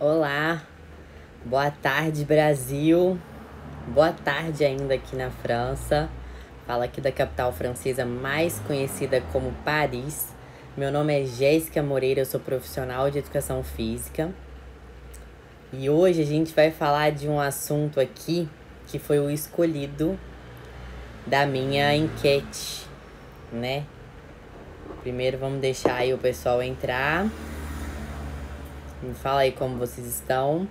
Olá, boa tarde Brasil, boa tarde ainda aqui na França. Falo aqui da capital francesa mais conhecida como Paris. Meu nome é Jéssica Moreira, eu sou profissional de educação física. E hoje a gente vai falar de um assunto aqui que foi o escolhido da minha enquete, né? Primeiro vamos deixar aí o pessoal entrar. Me fala aí como vocês estão.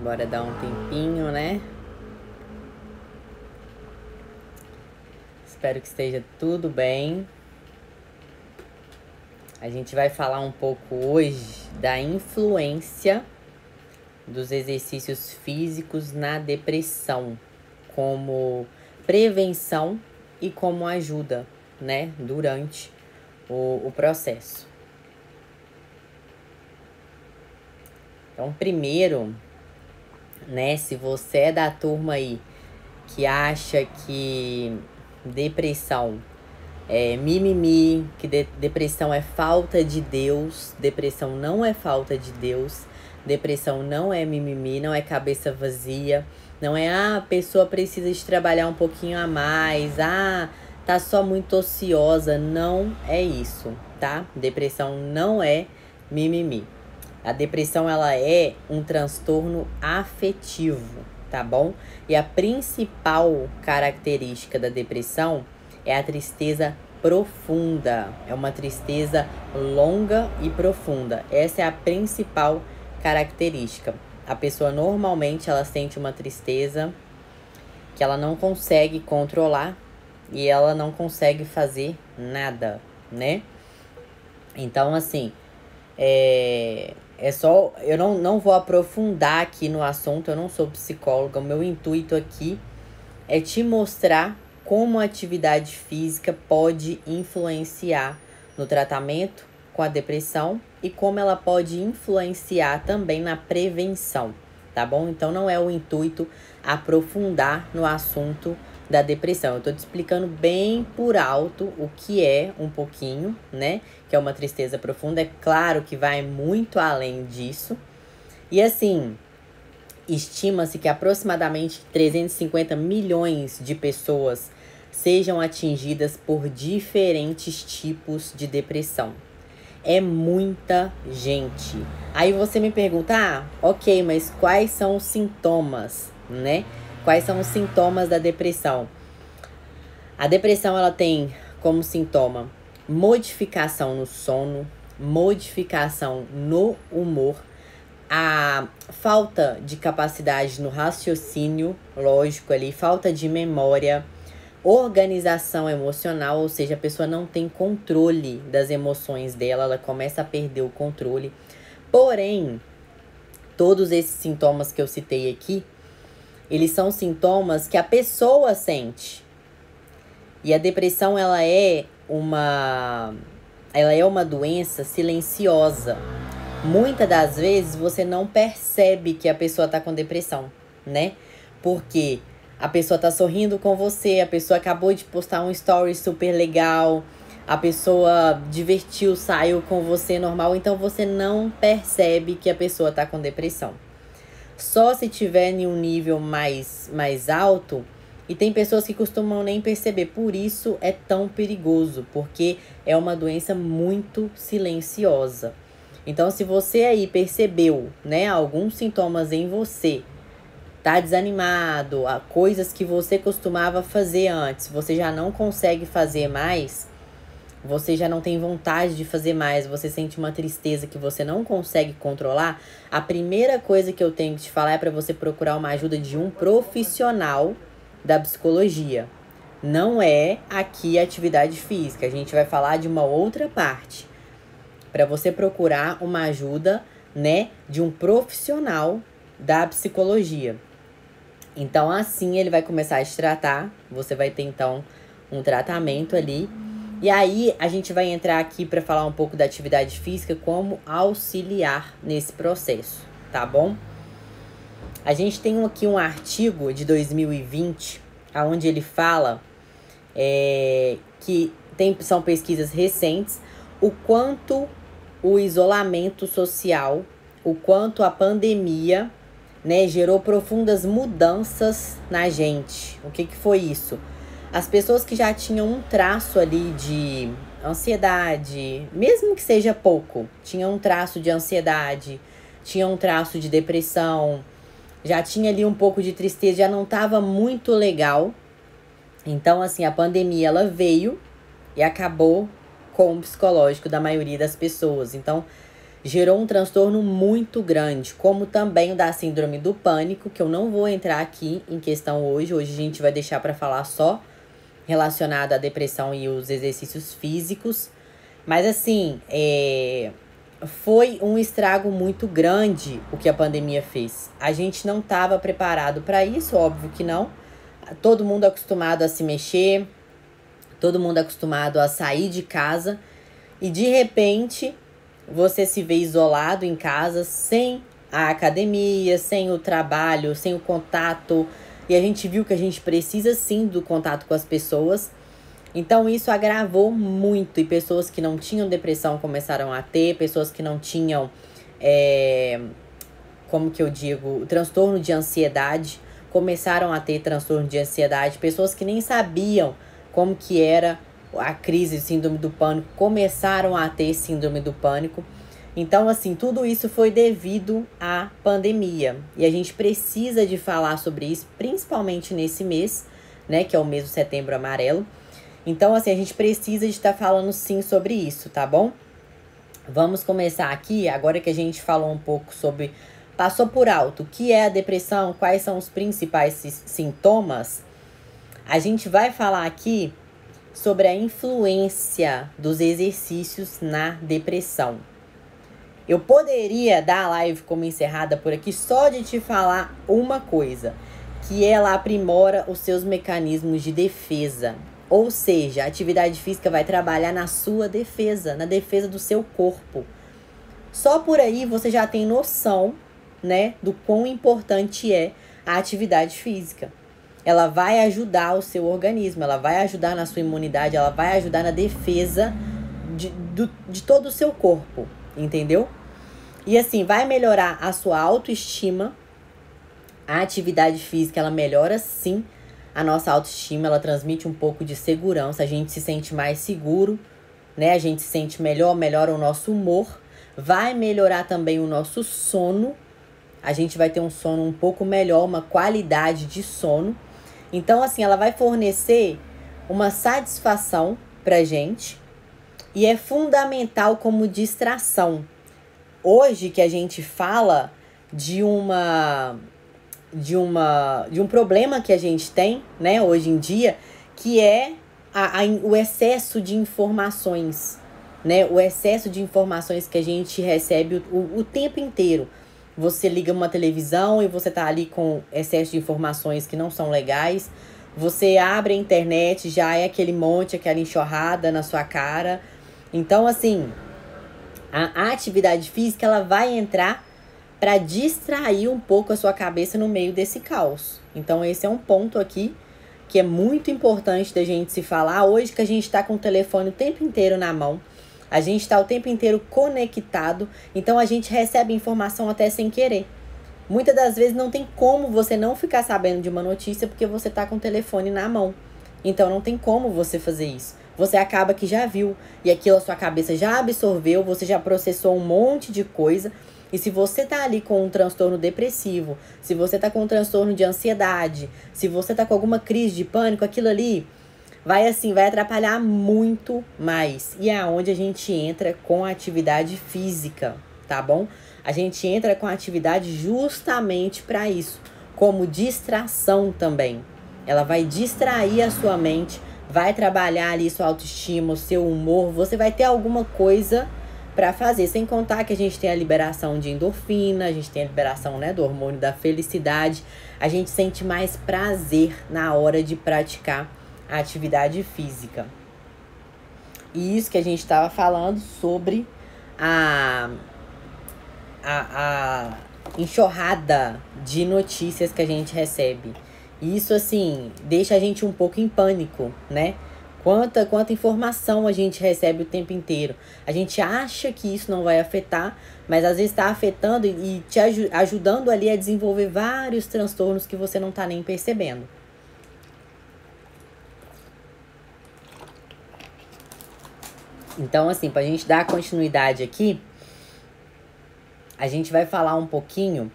Bora dar um tempinho, né? Espero que esteja tudo bem. A gente vai falar um pouco hoje da influência dos exercícios físicos na depressão, como prevenção e como ajuda, né, durante o processo. Então, primeiro, né, se você é da turma aí que acha que depressão é mimimi, que depressão é falta de Deus, depressão não é falta de Deus, depressão não é mimimi, não é cabeça vazia, não é a pessoa precisa de trabalhar um pouquinho a mais, tá só muito ociosa, não é isso, tá? Depressão não é mimimi. A depressão, ela é um transtorno afetivo, tá bom? E a principal característica da depressão é a tristeza profunda. É uma tristeza longa e profunda. Essa é a principal característica. A pessoa normalmente ela sente uma tristeza que ela não consegue controlar e ela não consegue fazer nada, né? Então, assim, eu não vou aprofundar aqui no assunto, eu não sou psicóloga. O meu intuito aqui é te mostrar como a atividade física pode influenciar no tratamento com a depressão e como ela pode influenciar também na prevenção, tá bom? Então não é o intuito aprofundar no assunto da depressão. Eu tô te explicando bem por alto o que é um pouquinho, né? Que é uma tristeza profunda. É claro que vai muito além disso. E assim, estima-se que aproximadamente 350 milhões de pessoas sejam atingidas por diferentes tipos de depressão. É muita gente. Aí você me pergunta, ok, mas quais são os sintomas, né? Quais são os sintomas da depressão? A depressão, ela tem como sintoma modificação no sono, modificação no humor, a falta de capacidade no raciocínio lógico ali, falta de memória, organização emocional, ou seja, a pessoa não tem controle das emoções dela, ela começa a perder o controle. Porém, todos esses sintomas que eu citei aqui, eles são sintomas que a pessoa sente. E a depressão, ela é uma doença silenciosa. Muitas das vezes você não percebe que a pessoa tá com depressão, né? Porque a pessoa tá sorrindo com você, a pessoa acabou de postar um story super legal, a pessoa divertiu, saiu com você normal, então você não percebe que a pessoa tá com depressão. Só se tiver em um nível mais alto, e tem pessoas que costumam nem perceber, por isso é tão perigoso, porque é uma doença muito silenciosa. Então, se você aí percebeu, né, alguns sintomas em você, tá desanimado, coisas que você costumava fazer antes, você já não consegue fazer mais, você já não tem vontade de fazer mais, você sente uma tristeza que você não consegue controlar, a primeira coisa que eu tenho que te falar é para você procurar uma ajuda de um profissional da psicologia. Não é aqui a atividade física, a gente vai falar de uma outra parte. Para você procurar uma ajuda, né, de um profissional da psicologia. Então, assim ele vai começar a te tratar, você vai ter então um tratamento ali. E aí a gente vai entrar aqui para falar um pouco da atividade física, como auxiliar nesse processo, tá bom? A gente tem aqui um artigo de 2020, onde ele fala que são pesquisas recentes, o quanto o isolamento social, o quanto a pandemia, né, gerou profundas mudanças na gente. O que foi isso? As pessoas que já tinham um traço ali de ansiedade, mesmo que seja pouco, tinham um traço de ansiedade, tinham um traço de depressão, já tinha ali um pouco de tristeza, já não estava muito legal. Então, assim, a pandemia, ela veio e acabou com o psicológico da maioria das pessoas. Então, gerou um transtorno muito grande, como também o da síndrome do pânico, que eu não vou entrar aqui em questão hoje. Hoje a gente vai deixar para falar só relacionado à depressão e os exercícios físicos. Mas, assim, foi um estrago muito grande o que a pandemia fez. A gente não estava preparado para isso, óbvio que não. Todo mundo acostumado a se mexer, todo mundo acostumado a sair de casa. E, de repente, você se vê isolado em casa, sem a academia, sem o trabalho, sem o contato. E a gente viu que a gente precisa sim do contato com as pessoas. Então isso agravou muito. E pessoas que não tinham depressão começaram a ter. Pessoas que não tinham, como que eu digo, transtorno de ansiedade, começaram a ter transtorno de ansiedade. Pessoas que nem sabiam como que era a crise de síndrome do pânico, começaram a ter síndrome do pânico. Então, assim, tudo isso foi devido à pandemia. E a gente precisa de falar sobre isso, principalmente nesse mês, né? Que é o mês do Setembro Amarelo. Então, assim, a gente precisa de estar falando sim sobre isso, tá bom? Vamos começar aqui, agora que a gente falou um pouco sobre... Passou por alto o que é a depressão, quais são os principais sintomas. A gente vai falar aqui sobre a influência dos exercícios na depressão. Eu poderia dar a live como encerrada por aqui só de te falar uma coisa, que ela aprimora os seus mecanismos de defesa. Ou seja, a atividade física vai trabalhar na sua defesa, na defesa do seu corpo. Só por aí você já tem noção, né, do quão importante é a atividade física. Ela vai ajudar o seu organismo, ela vai ajudar na sua imunidade, ela vai ajudar na defesa de todo o seu corpo, entendeu? E assim, vai melhorar a sua autoestima. A atividade física, ela melhora sim a nossa autoestima, ela transmite um pouco de segurança, a gente se sente mais seguro, né? A gente se sente melhor, melhora o nosso humor, vai melhorar também o nosso sono. A gente vai ter um sono um pouco melhor, uma qualidade de sono. Então, assim, ela vai fornecer uma satisfação pra gente e é fundamental como distração. Hoje que a gente fala de um problema que a gente tem, né, hoje em dia, que é o excesso de informações, né, o excesso de informações que a gente recebe o tempo inteiro. Você liga uma televisão e você tá ali com excesso de informações que não são legais. Você abre a internet, já é aquele monte, aquela enxurrada na sua cara. Então, assim, a atividade física, ela vai entrar para distrair um pouco a sua cabeça no meio desse caos. Então, esse é um ponto aqui que é muito importante da gente se falar. Hoje que a gente tá com o telefone o tempo inteiro na mão, a gente está o tempo inteiro conectado, então a gente recebe informação até sem querer. Muitas das vezes não tem como você não ficar sabendo de uma notícia porque você está com o telefone na mão. Então não tem como você fazer isso. Você acaba que já viu e aquilo a sua cabeça já absorveu, você já processou um monte de coisa. E se você tá ali com um transtorno depressivo, se você tá com um transtorno de ansiedade, se você tá com alguma crise de pânico, aquilo ali vai atrapalhar muito mais. E é onde a gente entra com a atividade física, tá bom? A gente entra com a atividade justamente para isso, como distração também. Ela vai distrair a sua mente, vai trabalhar ali sua autoestima, o seu humor, você vai ter alguma coisa para fazer, sem contar que a gente tem a liberação de endorfina, a gente tem a liberação, né, do hormônio da felicidade, a gente sente mais prazer na hora de praticar a atividade física. E isso que a gente estava falando sobre a enxurrada de notícias que a gente recebe. E isso, assim, deixa a gente um pouco em pânico, né? Quanta informação a gente recebe o tempo inteiro. A gente acha que isso não vai afetar, mas às vezes está afetando e te ajudando ali a desenvolver vários transtornos que você não está nem percebendo. Então, assim, para a gente dar continuidade aqui, a gente vai falar um pouquinho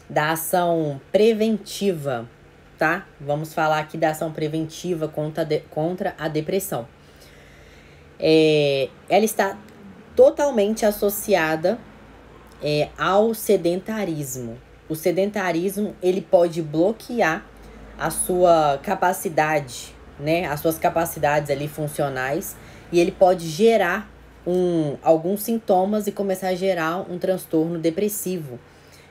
da ação preventiva, tá? Vamos falar aqui da ação preventiva contra a depressão. Ela está totalmente associada ao sedentarismo. O sedentarismo, ele pode bloquear a sua capacidade, né? As suas capacidades ali funcionais, e ele pode gerar alguns sintomas e começar a gerar um transtorno depressivo.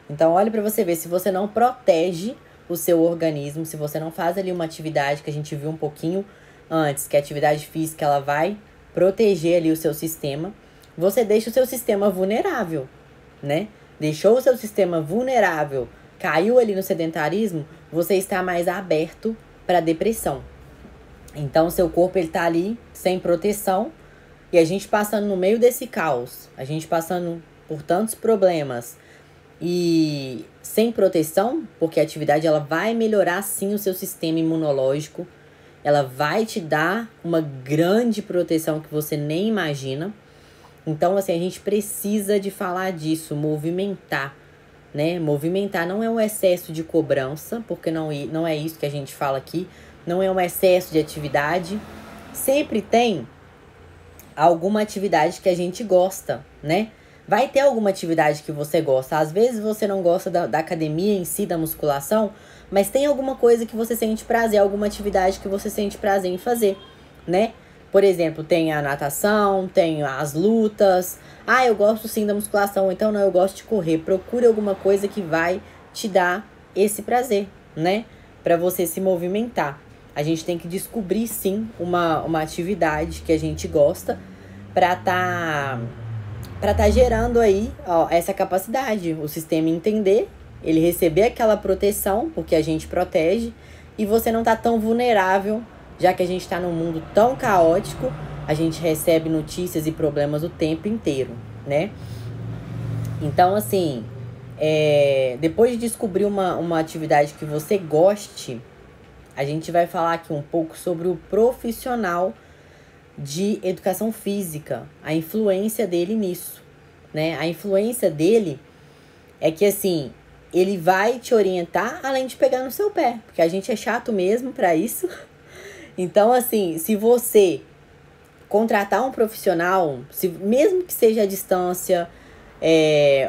Então, olha para você ver, se você não protege o seu organismo, se você não faz ali uma atividade que a gente viu um pouquinho antes, que a atividade física ela vai proteger ali o seu sistema, você deixa o seu sistema vulnerável, né? Deixou o seu sistema vulnerável, caiu ali no sedentarismo, você está mais aberto para depressão. Então, o seu corpo ele tá ali sem proteção e a gente passando no meio desse caos, a gente passando por tantos problemas e sem proteção, porque a atividade ela vai melhorar sim o seu sistema imunológico, ela vai te dar uma grande proteção que você nem imagina. Então, assim, a gente precisa de falar disso, movimentar, né? Movimentar não é um excesso de cobrança, porque não é isso que a gente fala aqui, não é um excesso de atividade. Sempre tem alguma atividade que a gente gosta, né? Vai ter alguma atividade que você gosta. Às vezes você não gosta da academia em si, da musculação, mas tem alguma coisa que você sente prazer, alguma atividade que você sente prazer em fazer, né? Por exemplo, tem a natação, tem as lutas. Ah, eu gosto sim da musculação, então não, eu gosto de correr. Procure alguma coisa que vai te dar esse prazer, né? Para você se movimentar. A gente tem que descobrir sim uma atividade que a gente gosta para tá gerando aí, ó, essa capacidade, o sistema entender, ele receber aquela proteção, porque a gente protege, e você não tá tão vulnerável, já que a gente tá num mundo tão caótico, a gente recebe notícias e problemas o tempo inteiro, né? Então, assim, depois de descobrir uma atividade que você goste, a gente vai falar aqui um pouco sobre o profissional de educação física, a influência dele nisso, né? A influência dele é que, assim, ele vai te orientar além de pegar no seu pé, porque a gente é chato mesmo para isso. Então, assim, se você contratar um profissional, mesmo que seja à distância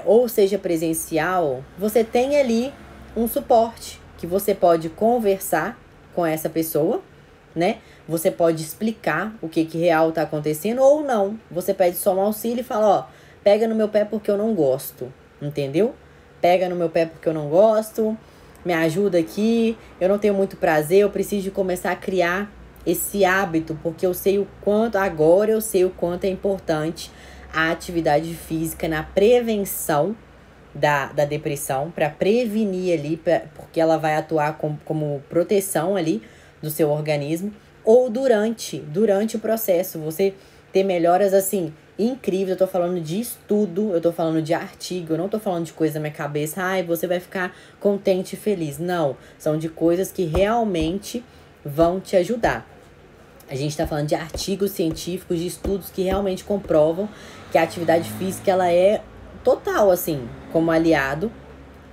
ou seja presencial, você tem ali um suporte que você pode conversar com essa pessoa, né? Você pode explicar o que real tá acontecendo ou não. Você pede só um auxílio e fala, ó, pega no meu pé porque eu não gosto, entendeu? Pega no meu pé porque eu não gosto, me ajuda aqui, eu não tenho muito prazer, eu preciso de começar a criar esse hábito, porque eu sei o quanto é importante a atividade física na prevenção da depressão, para prevenir ali, porque ela vai atuar como proteção ali do seu organismo, ou durante o processo, você ter melhoras assim, incríveis. Eu tô falando de estudo, eu tô falando de artigo, eu não tô falando de coisa na minha cabeça, ai, você vai ficar contente e feliz. Não, são de coisas que realmente vão te ajudar. A gente tá falando de artigos científicos, de estudos que realmente comprovam que a atividade física, ela é total, assim, como aliado,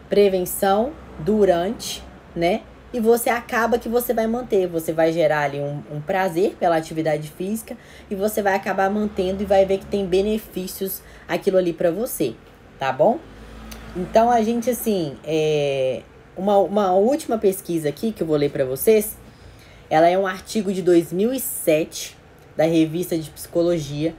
prevenção, durante, né? E você acaba que você vai manter, você vai gerar ali um prazer pela atividade física e você vai acabar mantendo e vai ver que tem benefícios aquilo ali pra você, tá bom? Então, a gente, assim, uma última pesquisa aqui que eu vou ler pra vocês, ela é um artigo de 2007 da revista de Psicologia,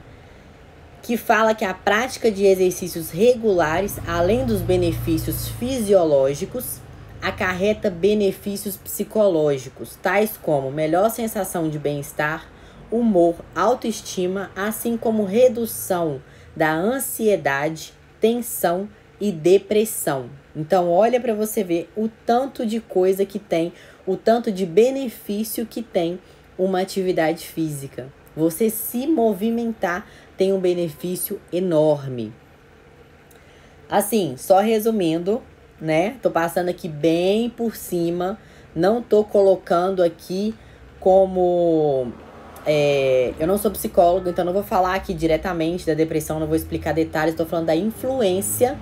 que fala que a prática de exercícios regulares, além dos benefícios fisiológicos, acarreta benefícios psicológicos, tais como melhor sensação de bem-estar, humor, autoestima, assim como redução da ansiedade, tensão e depressão. Então, olha para você ver o tanto de coisa que tem, o tanto de benefício que tem uma atividade física. Você se movimentar tem um benefício enorme. Assim, só resumindo, né? Tô passando aqui bem por cima. Não tô colocando aqui como... eu não sou psicólogo, então não vou falar aqui diretamente da depressão, não vou explicar detalhes. Tô falando da influência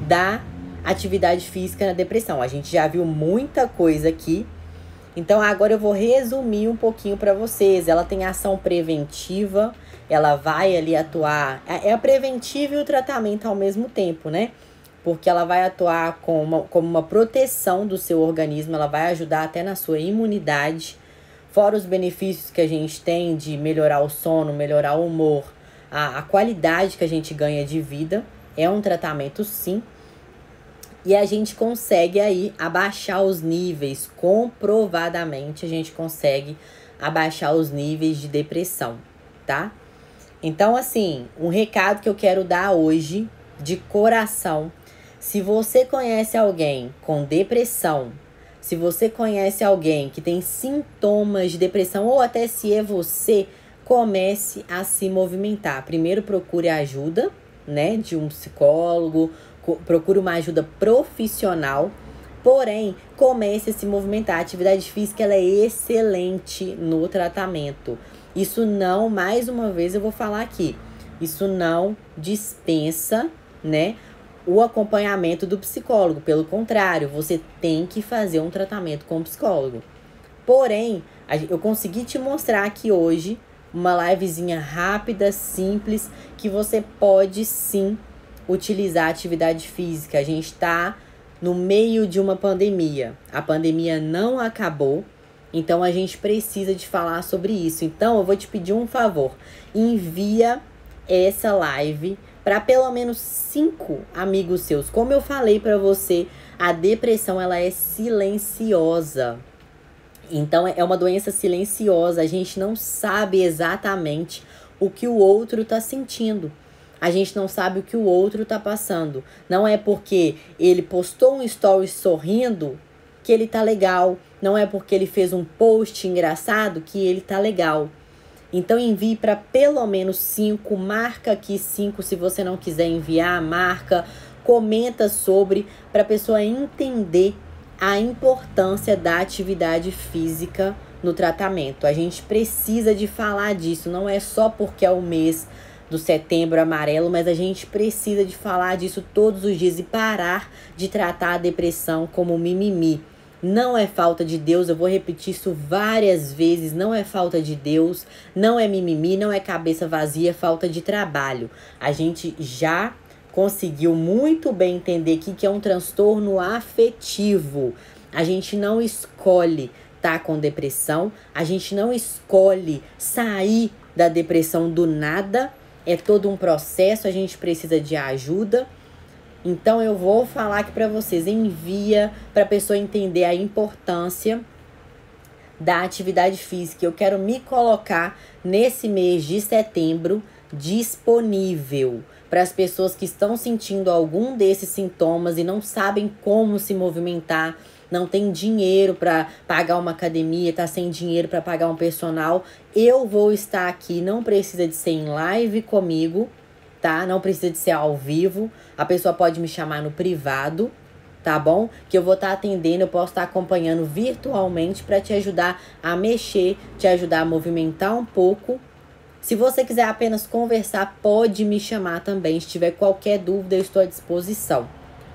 da atividade física na depressão. A gente já viu muita coisa aqui. Então agora eu vou resumir um pouquinho para vocês. Ela tem ação preventiva, ela vai ali atuar... É a preventiva e o tratamento ao mesmo tempo, né? Porque ela vai atuar como uma proteção do seu organismo, ela vai ajudar até na sua imunidade. Fora os benefícios que a gente tem de melhorar o sono, melhorar o humor, a qualidade que a gente ganha de vida. É um tratamento, sim. E a gente consegue aí abaixar os níveis, comprovadamente a gente consegue abaixar os níveis de depressão, tá? Então, assim, um recado que eu quero dar hoje, de coração, se você conhece alguém com depressão, se você conhece alguém que tem sintomas de depressão, ou até se é você, comece a se movimentar. Primeiro procure ajuda, né, de um psicólogo, procure uma ajuda profissional, porém, comece a se movimentar. A atividade física, ela é excelente no tratamento. Isso não, mais uma vez eu vou falar aqui, isso não dispensa, né, o acompanhamento do psicólogo. Pelo contrário, você tem que fazer um tratamento com o psicólogo. Porém, eu consegui te mostrar aqui hoje uma livezinha rápida, simples, que você pode sim utilizar a atividade física. A gente está no meio de uma pandemia. A pandemia não acabou, então a gente precisa de falar sobre isso. Então eu vou te pedir um favor. Envia essa live para pelo menos 5 amigos seus. Como eu falei para você, a depressão ela é silenciosa. Então é uma doença silenciosa. A gente não sabe exatamente o que o outro está sentindo. A gente não sabe o que o outro tá passando. Não é porque ele postou um story sorrindo que ele tá legal. Não é porque ele fez um post engraçado que ele tá legal. Então envie para pelo menos 5. Marca aqui 5. Se você não quiser enviar, marca. Comenta sobre, para a pessoa entender a importância da atividade física no tratamento. A gente precisa de falar disso. Não é só porque é o mês do Setembro Amarelo, mas a gente precisa de falar disso todos os dias e parar de tratar a depressão como mimimi. Não é falta de Deus, eu vou repetir isso várias vezes, não é falta de Deus, não é mimimi, não é cabeça vazia, é falta de trabalho. A gente já conseguiu muito bem entender que é um transtorno afetivo. A gente não escolhe estar com depressão, a gente não escolhe sair da depressão do nada. É todo um processo, a gente precisa de ajuda. Então eu vou falar aqui para vocês, envia para a pessoa entender a importância da atividade física. Eu quero me colocar nesse mês de setembro disponível para as pessoas que estão sentindo algum desses sintomas e não sabem como se movimentar, não tem dinheiro para pagar uma academia, tá sem dinheiro para pagar um personal. Eu vou estar aqui, não precisa de ser em live comigo, tá? Não precisa de ser ao vivo. A pessoa pode me chamar no privado, tá bom? Que eu vou estar atendendo, eu posso estar acompanhando virtualmente para te ajudar a mexer, te ajudar a movimentar um pouco. Se você quiser apenas conversar, pode me chamar também. Se tiver qualquer dúvida, eu estou à disposição.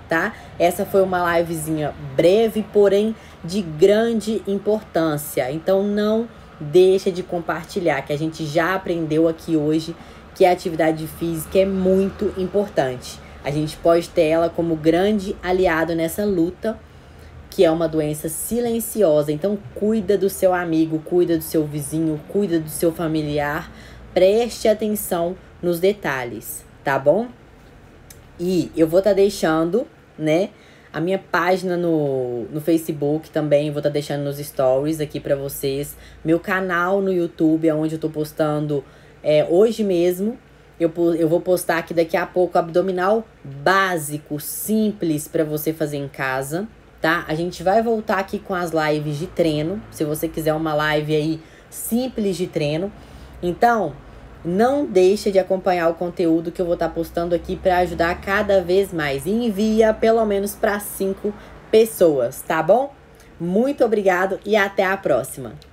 Tá? Essa foi uma livezinha breve, porém de grande importância. Então não deixa de compartilhar, que a gente já aprendeu aqui hoje que a atividade física é muito importante. A gente pode ter ela como grande aliado nessa luta, que é uma doença silenciosa. Então cuida do seu amigo, cuida do seu vizinho, cuida do seu familiar. Preste atenção nos detalhes, tá bom? E eu vou estar deixando, né, a minha página no Facebook também, vou estar deixando nos stories aqui pra vocês. Meu canal no YouTube, é onde eu tô postando hoje mesmo. Eu vou postar aqui daqui a pouco abdominal básico, simples pra você fazer em casa, tá? A gente vai voltar aqui com as lives de treino. Se você quiser uma live aí simples de treino. Então, não deixa de acompanhar o conteúdo que eu vou estar postando aqui para ajudar cada vez mais. E envia pelo menos para 5 pessoas, tá bom? Muito obrigado e até a próxima!